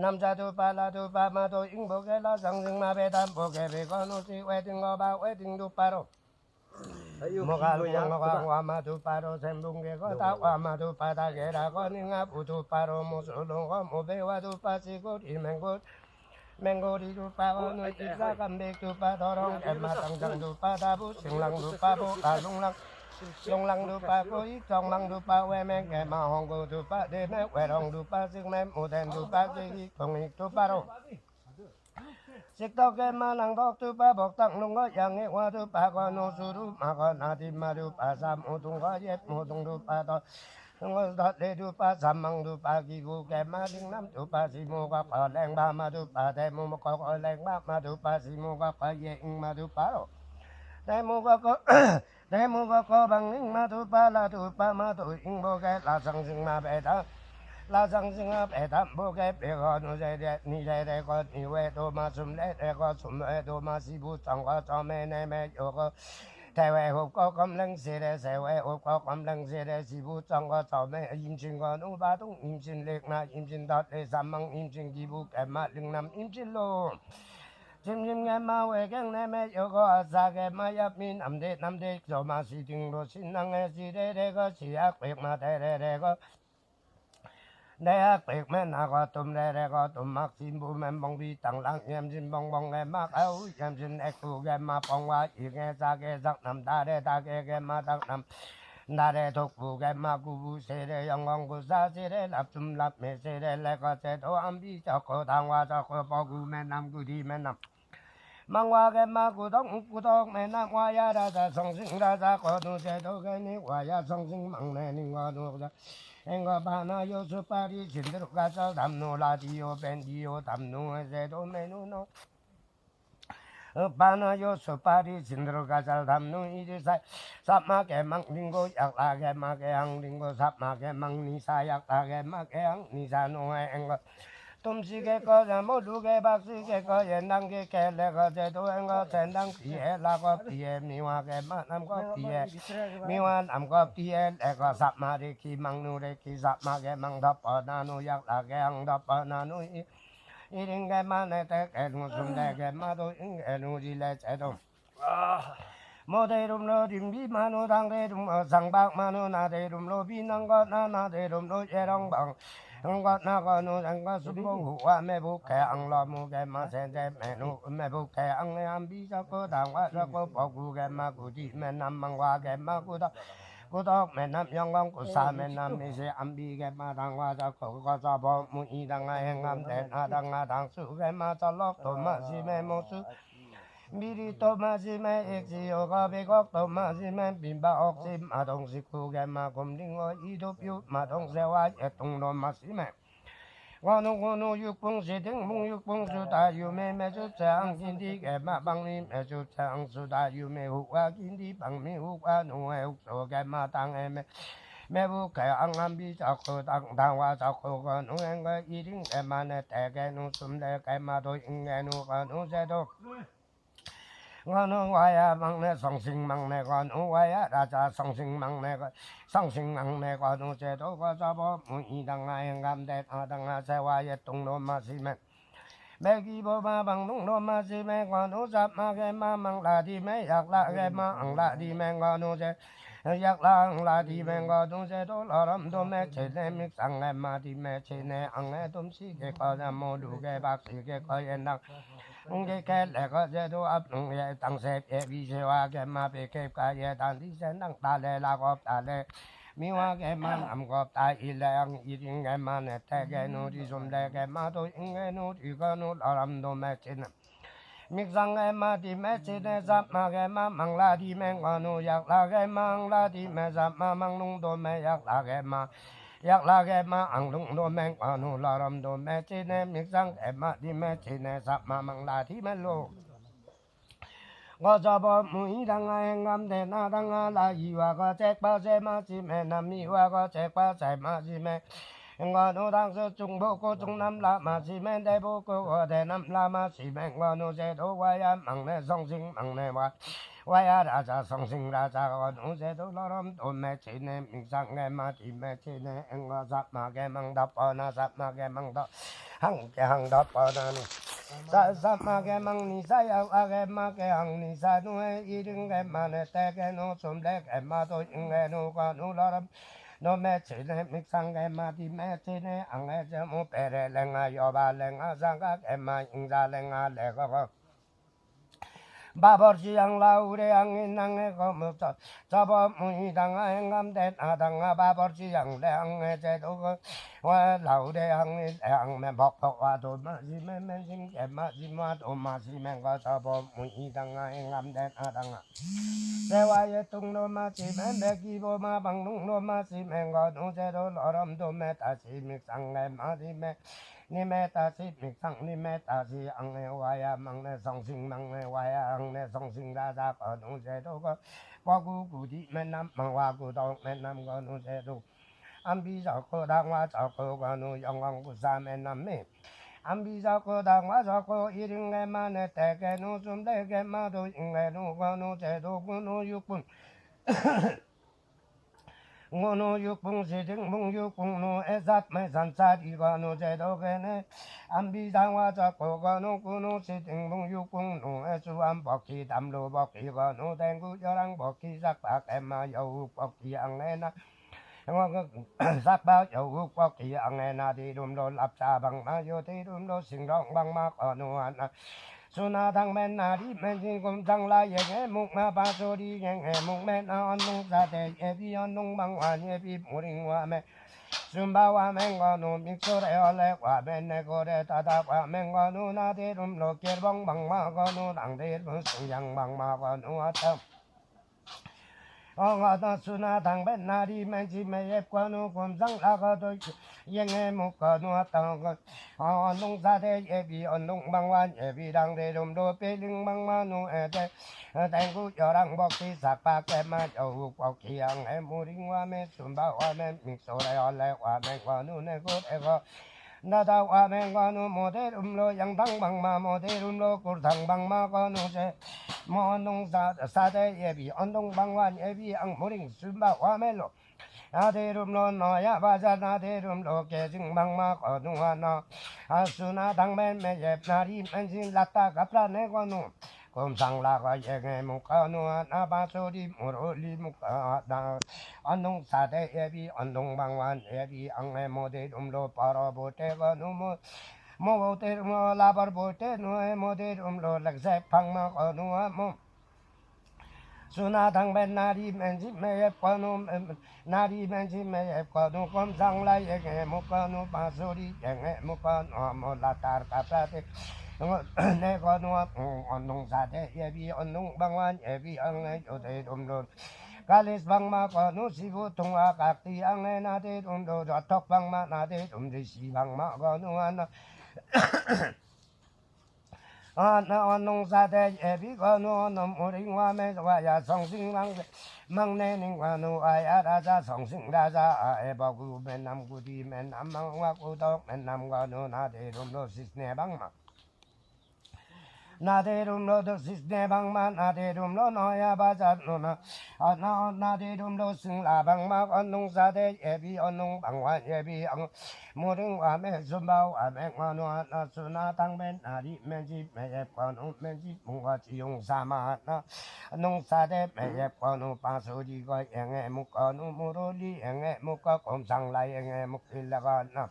남자도 빨라도 밤마도 잉보게라 정승마배 담보게 베거노시 웨딩어바 웨딩도 바로 모갈모가 와마도 바로 샘붕게거 다 와마도 바닥에라고 닝아부도 바로 모술롱거 모배와도 빠지고 리맹고 맹고리도 빠고 누기사 감백도 빠더렁 엠마 당장도 빠다부 신랑도 빠고 가롱랑 용랑도 빠고 이정랑도 빠 외맹개마 홍고도 빠 대매 외롱도 빠 승매 모덴도 빠 지기 공익도 빠로 식덕개마 낭덕도 빠 복당농거 양의 와도 빠고 노수루 마거 나디마도 빠 삼오동거 옛 모동도 빠더 응어다레도 빠 삼망도 빠 기구 개마 링남도 빠 시모가 빠 랭바마도 빠 대모모거 랭바마도 빠 시모가 빠 예잉마도 빠로 대모가 거방링마도 빨라도 빠마도 잉보게 라상승마 배다 라상승마 배다 보게 배거누제대 니제대거 니외도 마숨레대거 숨외도 마시부정거 점에내매 요거 대외흡거 검랭세대 세외흡거 검랭세대 시부정거 점에 임신거 누바동 임신렉나 임신닷대 삼망 임신기부 개마 링남 임신로 짐짐개마 외경내매 여거 아사개마 옆민 남대 조마시딩로 신랑의 시대래거 시약백마 대래래거 내학백매 나가 둠래래거 둠막 신부맨 봉비 땅랑 얌진봉봉개마 아우 얌진 액구개마 봉화 이개사개삭 남다래 다개개마 닭남 나래 독부개마 구부세례 영광구사세례 납줌납매세례 레거세도 안비적고 당화적고 버구맨 남구리맨 남 망화개마 구덕 매남 와야라자 성승라자 거두제도개니 와야 성승 막내니 거두자 앵거바나 요수파리 진드로가서 담노 라디오 밴디오 담노에세도 메누노 바나 요수파리 진드로가서 담노 이리사 삽마개망 링고 약라개마개양 링고 삽마개망 니사 약라개마개양 니사 노에 앵거 tum시게 거자 모두게 박시게 거 옛날게 개래거 제도행거 전당 비에 라거 비에 미화게 만남거 비에 미화 남거 비에 내거 삽마리 기망누레 기삽마게 망덮어 나누 약라게 항덮어 나누 이링게 만에대게 누숨대게 마도 인게 누리레 제도 모대룸로 림비마누 당대룸 상박마누 나대룸로 비난거 나나대룸로 예랑방 응과나가누 생과순봉 후와매부케 앙러무게 마세제 메누 매부케 앙내 안비자고 당화자고 버구게 마구디 맨남망과게 마구다 구덕 맨남 영광 구사맨남 미세 안비게 마당화자고 거자버 무이당아 행암대 나당아 당수게 마절럭 도마시메 모수 미리 도마시메 액지요가 백억 도마시메 빈바 억심 마동식구게 마곰링어 이도뷰 마동세와 예통로 마시메 원우군우 육봉시등 뭉육봉수다 유메 매주창 긴디게 마방리 매주창 수다 유메 후와 긴디 방미 후와 누에 욱소게 마당에메 매부케 앙암비 자코 당당화 자코 건우행거 이링게 마네 대게 누숨대게 마도 잉게누 건우제도 건우와야 막내 성싱 막내 건우와야 라자 성싱 막내 성싱 막내 건우제도 거자보 무이당아 행감대 아당아 세와의 동로 마시면 매기보마 방동로 마시면 건우잡마게 마망라디메 약라게마 앙라디메 건우제 약랑라디메 건우제도 러럼도 매체네 믹상에 마디메 체네 앙에 돔시게 거자 모두게 박시게 거연당 ungke leko jedo apnung ye tangsep ye bisewa ke ma pekep ka ye tanti senang tale lakop tale miwa ke man amkop ta ilang iring ke man tege nu di sumde ke ma to inge nu di ko nu laram do mechin miksang ke ma di mechin sap ma ke ma mangla di meng nu yak la ke mangla di me sap ma manglung do me yak la ke ma 약라게 마 앙둥 도맹 아누 라람 도메 치네 믹상 에마 디메 치네 삽마망라 디멜로 거저버 무이당아 행감대 나당아 라이와 거잭바세 마지메 남미와 거잭바세 마지메 ngonu trung bộ cô trung nam la ma si men đại bộ cô đại nam la ma si men ngonu se do waya mang ne song sinh mang ne waya ra cha song sinh ra cha ngonu se do lo ram do me chi ne ming sang ne ma ti me chi ne ngo sa ma ge mang da pa na sa ma ge mang da hang da pa na ni sa ma ge mang ni sa ya a ge ma ge hang ni sa nu e i ring ge ma ne te ge no sum le ge ma do ing ge nu ka nu lo ram no me chene mik sang ge ma di me chene ang ge je mu pe re le nga yo ba le nga sang ga ge ma ing za le nga le go ba bor chi ang la u re ang in ang ge go mu cha bo mu i dang a ngam de a dang a ba bor chi ang le ang ge je do go wa la u re ang me bok bok wa do ma si me me sing ge ma si ma do ma si me ga cha bo mu i dang a ngam de a dang a 세와의 뚱노마 지메 기보마 방농노마 지메가 노제로 너럼도 메다시 믹상내 마디메 니메 다시 믹상 니메 다시 앙내 와야 망내 성싱 망내 와야 앙내 성싱 라자 거노제도 과구구디 맨남 망와구동 맨남 거노제도 안비자고 당와 자고 거노 영광구사 맨남메 안비자고 당와 자고 이링내만에 대개 노좀 대개 마도 잉내노 거노 제도 구노 육분 ngono yukpung siting mung yukpung no esat me sansat igano 제도 gene ambi dangwa jakko gano kuno siting mung yukpung no esu am bokki damlo bokki gano dengu yorang bokki sakpak ema yau bokki angena sakpak yau bokki angena di dumlo lapsa bang ma yo di dumlo singrong bang ma kono ana 수나당 맨날이 맨지 곰장라 예게 묵마 바소리 예게 묵매나 언농사대 예비 언농방환 예비 무링와메 순바와 맹거누 믹소레 얼레과 맨네고레 다다과 맹거누 나대룸 로케봉 방마거누 당대룸 승양 방마거누 아탐 어가다 수나당 맨날이 맨지 매예과누 곰장라거도 예게 묵거누 아탐 농사대 예비 언농방환 예비 당대룸로 빼링방마누 에데 땡구 여랑 복기 삭박에마 여우 복기 양해 무링와메 순바와메 믹소레 얼레와메 과누네 고에거 나다 와메 과누 모델음로 양당방마 모델음로 꿀당방마 과누제 모농사 사대 예비 언농방환 예비 앙무링 순바와메로 나대룸로 너야 바자 나대룸로 개증방마 거누하나 아수나 당맨매 옙나리 맨신 라따 갑라네 거누 곰상라가 예게 묵거누 나바소리 무롤리 묵거나 언농사대 예비 언농방환 예비 앙메 모대룸로 바로보테 거누 모보테룸로 라버보테 누에 모대룸로 렉세 방마 거누하 모 수나당 맨나리 맨지 매예과누 나리 맨지 매예과누 곰상라 예게 묵거누 바소리 예게 묵거누 몰라타르 카프라테 내거누 언농사대 예비 언농방환 예비 앙에 요대 돔돈 갈리스 방마 거누 시부 통화 각디 앙에 나대 돔도 저턱 방마 나대 돔지 시방마 거누 하나 나 언농사대 예비 거누 넘무링와메 와야 성싱망 망내닝과누 와야 라자 성싱라자 에버구 맨남구디 맨남망와구덕 맨남과누 나대 돔도 시스네방마 나대룸로도 시스네방마 나대룸로 너야 바자누나 나대룸로 승라방마 언농사대 예비 언농방환 예비 무릉와메 순바와메 관우아 나수나 당맨 나리 맨지 매예관우 맨지 뭉가지용사마 농사대 매예관우 바소리가 eng에 묵관우 무롤리 eng에 묵가 곰상라 eng에 묵일라가 나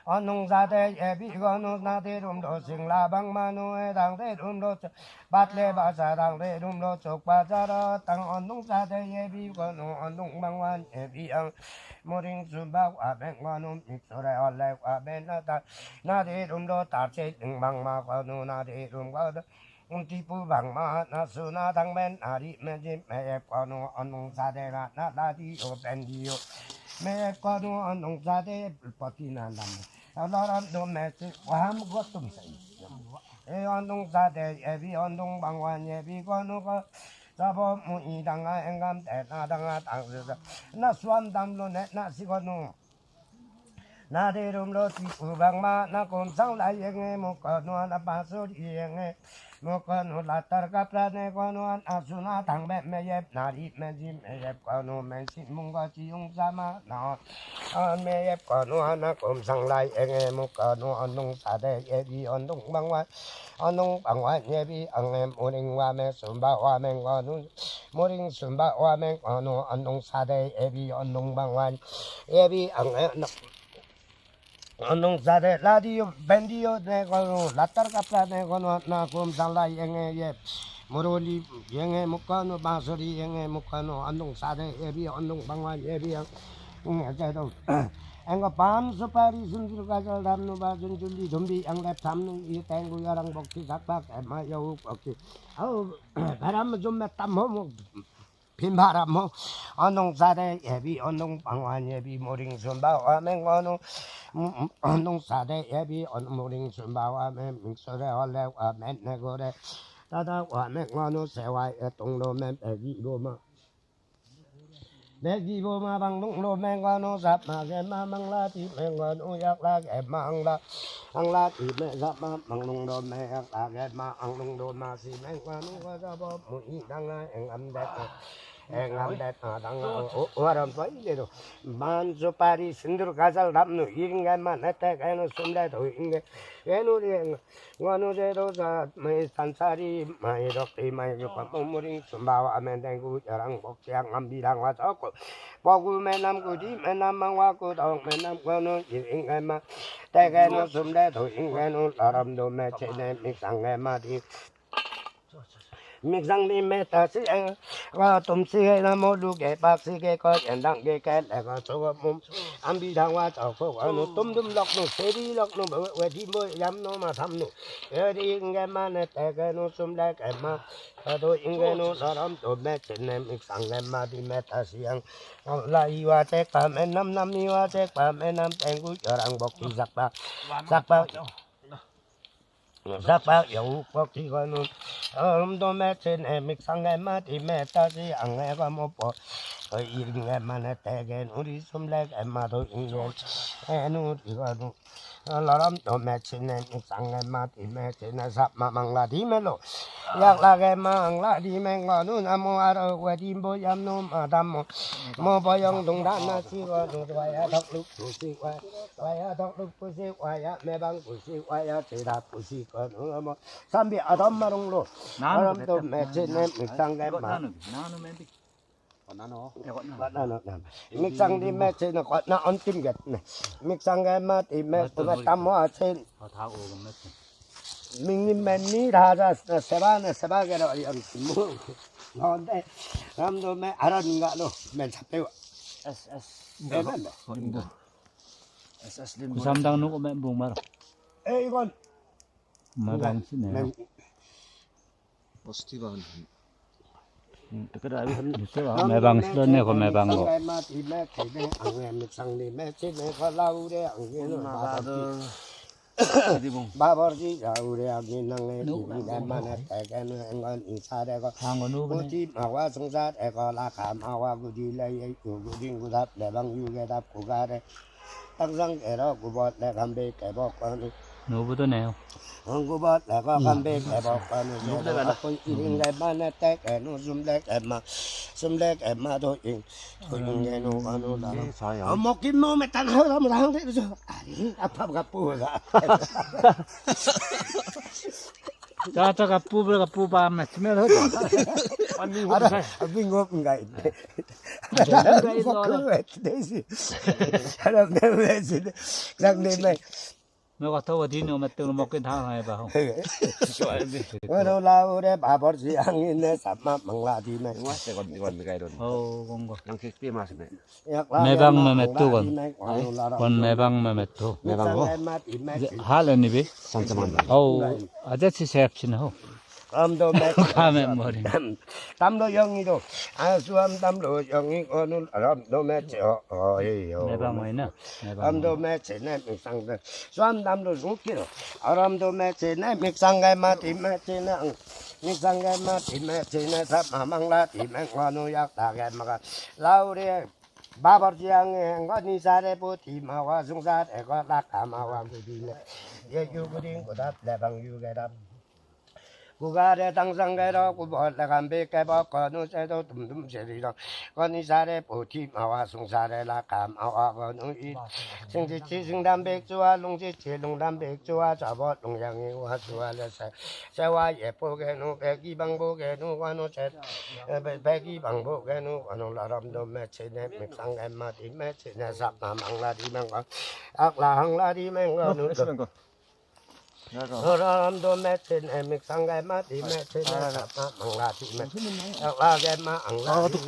언농사대 예비건우 나대룸로 싱라방마누에 당대룸로 밭레바사 당대룸로 쪽바자라 땅 언농사대 예비건우 언농방환 예비양 무링순박와 맹관우 믹소레 얼레과 벤나다 나대룸로 따체 등방마건우 나대룸과 디부방마 나수나 당맨 아리 맨지 매예건우 언농사대가 나다디오 벤디오 매과도 언농사대 불법이 난다. 나라도 매지 아무것도 없어요. 원동사대 예비 원동방관 예비 권우가 자보 무이당아 eng감 대나당아 당스자 나 수암담로 내나 시건우 나대름로 뒤우방마 나 곰상라행에 목건우 나 바소리행에 목건우 라따르카프라네 권우한 아수나 당배매예 나리 매지매예 권우 맨신문과 지용사마 나 매예 권우 하나 곰상라행에 목건우 언동사대 예비 언동방관 언동방관 예비 엉엠 모링와맹 순바와맹 권우 모링 순바와맹 권우 언동사대 예비 언동방관 예비 엉엠 언동사대 라디오 밴디오 내거노 라따르카프라 내거노 나 곰살라 eng에 예 모로리 eng에 목가노 바소리 eng에 목가노 언동사대 예비 언동방관 예비 응에도 eng거 밤 수파리 순들 가절 담누 바준 줄리 좀비 양랩 담누 이 땡구 야랑 복지 작박 에마 여우 복지 아우 바람 좀 mestam 뭐 빈바람 뭐 언동사대 예비 언동방관 예비 모링 순바와 맹거노 언동사대 예비 모링 순바와 맹 믹소레 얼레와 맨네고레 따다와 맹거노 세와의 동로맨 백이보마 백이보마 방동로 맹거노 잡마게 마망라디 맹거노 약라게 망라 angla티 메잡마 망동로 메약라게 마 ang동로 마시 맹거노 가자보 무이당아 eng암데 engam datang orang tua ini tu manso pari sindur kasal damnu ingat mana tak eno sumda tu ingat eno dia nganu dia tu mai sansari mai dokti mai jupa umuring sumbawa amendengku jarang boksiang ambilang wasoko pokul menam kudi menam mangwaku tong menam kono ingat ma tak eno sumda tu ingat no laram do me cene miksang mati miksang di meta si tum si na mo lu ke bak si ke ko yan dang ke le ko so mum ambi dang wa to ko no tum lok no se ri lok no we di mo yam no ma tham no e di nge ma ne te ke no sum le ke ma do inge no saram to me chen ne miksang le ma di meta si ang la i wa te pa me nam nam ni wa te pa me nam teng ku jarang bok ki sak pa Sapa yêu quốc thì con đôi mẹ trên em mix sang em mà thì mẹ ta chỉ ăn em có một bộ rồi yên em mà nó tè cái nó đi xung lẹ em mà thôi yên em nó thì con nó làm đôi mẹ trên em mix sang em mà thì mẹ trên nó sắp mà mang là đi mẹ lo yak là cái mà ăn là đi mẹ con nó nằm ở đâu quay đi bơi em nó mà đâm mà bơi ông đồng đan nó chỉ có nó quay thóc lúc chỉ quay thóc lúc chỉ quay mẹ bằng chỉ quay chỉ đạp chỉ còn 뭐 삼비 아담마롱로 아람도 매체네 믹상게 마 나노 믹상디 매체네 나 언팀게 믹상게 마티 매토가 담모 아체 민님맨니 라자 세바게로 뭐 너데 남도 매 알아는가로 맨 잡배워 SS Ku samdang nu ko me bung mar. 이건 Marang sini. positif kan. Dekat abi bisa ba me bang silo ne ko me bang ko. 바버지 자우레 아기낭에 이리만에 대개는 eng건 이사대고 고지 마와 송사대고 라카마와 구디레이 구딩구답 내방 유게답 구가레 땅상에로 구봇 내감베 개복권 Nubuto neo. 구봇 내가 감베 개복권 내가 이링레만에 대개는 숨레개마도 인게노 가노라 먹긴 몸에 딱 하면 안 되죠 아니 아파가 뿌가 Caca kapu pa me smell ho. 아니 빙고 인가 있네 데시 사람 내외지 그냥 Nó có thâu đi nữa mà tự một cái thang này vào. Bueno laure babor지 ang인네 삼마 망라디네 Iwan cái đó. Oh, con có. Yang kiki mas ne. Mẹ bang mà mẹ tu con mẹ bang mà mẹ tu. Memang oh. Hal ini be. Sancha man. Oh, ada si sep sini ho. 암도 매 까면 머리. 담도 영이도 아수암 담도 영이 어느 암도 매죠 어이요 매방어이네. 암도 매체네 믹상데 수암 담도 죽기로 아람도 매체네 믹상게 마티 매체네 믹상게 마티 매체네 사마망라 디맹관우 약다게 마가 라우리 바버지양에 거니사레 보티마와 숭사레 거라카마와 구디네 예유그린 고답 레방 유게답 구가레 당상게로 구벌레간 베케버 거누세도 둠둠세리랑 거니사레 보티마와 숭사레 라카마와 거누이 생지치 승담백주와 롱지치 롱담백주와 잡어 롱양이 와수와레세 세와 예쁘게누 백이방보게누 관우세 백이방보게누 관우라람도 매치네 믹상게마디 매치네 삽마망라디맹과 악라항라디맹과 사람도 매치네 믹상게마디 매치네 삽마망라디맹 악라게마 앙라디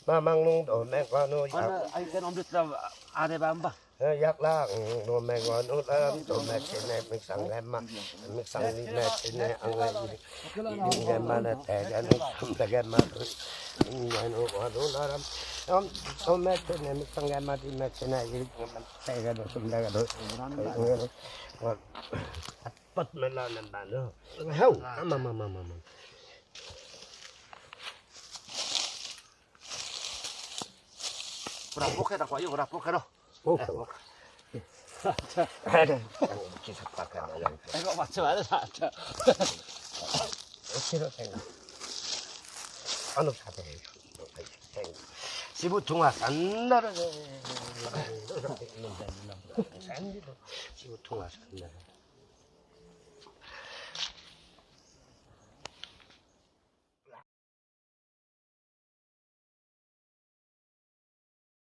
마망농도 맹관우 Anh cái ông biết là à đây bà bà. 약랑 노맹관우 람도 매치네 믹상게마 믹상리 매치네 앙라디 인게마네 대게는 대게마 인게는 와도라람 매치네 믹상게마디 매치네 대게는 숨대게도 뻗멜라는 바너 해우 아마마마마마 Rapok kita kau yuk rapok kau. 기사박하다 양 Tengok macam mana saja. 싫어 생각 어느 사대요 시부통화 산나를 산디도 시부통화 산나를